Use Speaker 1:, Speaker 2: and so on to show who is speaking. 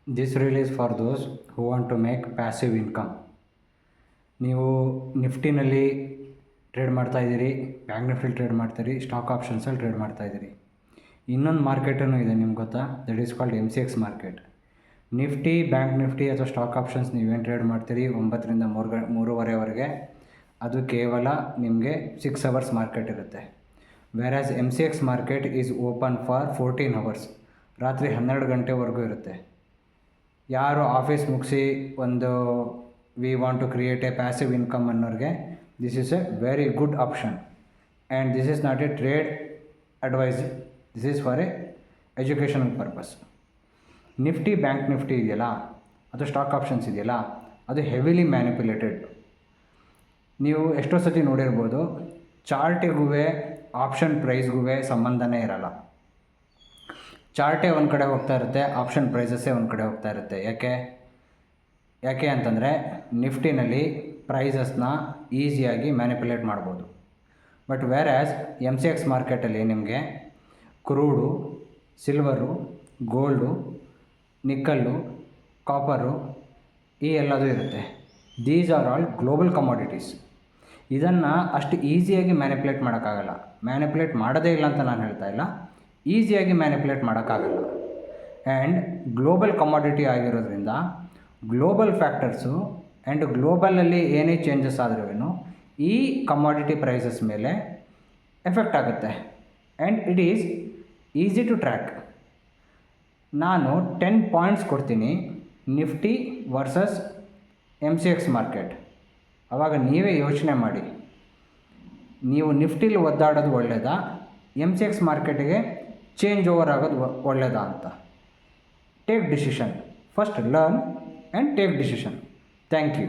Speaker 1: This reel is for those who want to make passive income. ನೀವು ನಿಫ್ಟಿನಲ್ಲಿ trade ಮಾಡ್ತಾಯಿದ್ದೀರಿ, bank ನಿಫ್ಟಿಲಿ trade ಮಾಡ್ತೀರಿ, stock ಆಪ್ಷನ್ಸಲ್ಲಿ trade ಮಾಡ್ತಾಯಿದ್ದೀರಿ. ಇನ್ನೊಂದು ಮಾರ್ಕೆಟೂ ಇದೆ ನಿಮ್ಗೆ ಗೊತ್ತಾ? That is called MCX market. Nifty, bank Nifty ಅಥವಾ stock options ನೀವೇನು trade ಮಾಡ್ತೀರಿ 9 ರಿಂದ 3:30ವರೆಗೆ, ಅದು ಕೇವಲ ನಿಮಗೆ 6 ಅವರ್ಸ್ ಮಾರ್ಕೆಟ್ ಇರುತ್ತೆ. Whereas MCX market is open for 14 hours, ರಾತ್ರಿ 12 ಗಂಟೆವರೆಗೂ ಇರುತ್ತೆ. ಯಾರು ಆಫೀಸ್ ಮುಗಿಸಿ ಒಂದು we want to create a passive income ಅನ್ನೋರಿಗೆ this is a very good option. And this is not a trade advice, this is for a educational purpose. Nifty, bank Nifty ಇದೆಯಲ್ಲ, ಅದು stock options ಇದೆಯಲ್ಲ, ಅದು heavily manipulated. ನೀವು ಎಷ್ಟೋ ಸತಿ ನೋಡಿರ್ಬೋದು, ಚಾರ್ಟಿಗೂ option ಪ್ರೈಸ್ಗೂ ಸಂಬಂಧನೇ ಇರಲ್ಲ. ಚಾರ್ಟೇ ಒಂದು ಕಡೆ ಹೋಗ್ತಾ ಇರುತ್ತೆ, ಆಪ್ಷನ್ ಪ್ರೈಸಸ್ಸೇ ಒಂದು ಕಡೆ ಹೋಗ್ತಾ ಇರುತ್ತೆ. ಯಾಕೆ ಅಂತಂದರೆ ನಿಫ್ಟಿನಲ್ಲಿ ಪ್ರೈಸಸ್ನ ಈಸಿಯಾಗಿ ಮ್ಯಾನಿಪ್ಯುಲೇಟ್ ಮಾಡ್ಬೋದು. ಬಟ್ ವೇರ್ಯಾಸ್ MCX ಮಾರ್ಕೆಟಲ್ಲಿ ನಿಮಗೆ ಕ್ರೂಡು, ಸಿಲ್ವರು, ಗೋಲ್ಡು, ನಿಕ್ಕಲ್ಲು, ಕಾಪರು ಈ ಎಲ್ಲದೂ ಇರುತ್ತೆ. These are all global commodities. ಇದನ್ನು ಅಷ್ಟು ಈಸಿಯಾಗಿ ಮ್ಯಾನಿಪ್ಯುಲೇಟ್ ಮಾಡೋಕ್ಕಾಗಲ್ಲ. ಮ್ಯಾನಿಪ್ಯುಲೇಟ್ ಮಾಡೋದೇ ಇಲ್ಲ ಅಂತ ನಾನು ಹೇಳ್ತಾ ಇಲ್ಲ, ಈಸಿಯಾಗಿ ಮ್ಯಾನಿಪ್ಯುಲೇಟ್ ಮಾಡೋಕ್ಕಾಗಲ್ಲ. ಆ್ಯಂಡ್ ಗ್ಲೋಬಲ್ ಕಮಾಡಿಟಿ ಆಗಿರೋದ್ರಿಂದ ಗ್ಲೋಬಲ್ ಫ್ಯಾಕ್ಟರ್ಸು ಆ್ಯಂಡ್ ಗ್ಲೋಬಲಲ್ಲಿ ಏನೇ ಚೇಂಜಸ್ ಆದ್ರೂ ಈ ಕಮಾಡಿಟಿ ಪ್ರೈಸಸ್ ಮೇಲೆ ಎಫೆಕ್ಟ್ ಆಗುತ್ತೆ. And it is easy to track. ನಾನು 10 ಪಾಯಿಂಟ್ಸ್ ಕೊಡ್ತೀನಿ, ನಿಫ್ಟಿ ವರ್ಸಸ್ MCX ಮಾರ್ಕೆಟ್. ಆವಾಗ ನೀವೇ ಯೋಚನೆ ಮಾಡಿ, ನೀವು ನಿಫ್ಟಿಲಿ ಒದ್ದಾಡೋದು ಒಳ್ಳೆಯದಾ, MCX ಮಾರ್ಕೆಟಿಗೆ ಚೇಂಜ್ ಓವರ್ ಆಗೋದು ಒಳ್ಳೆಯದಾ ಅಂತ. Take decision. First learn and take decision. Thank you.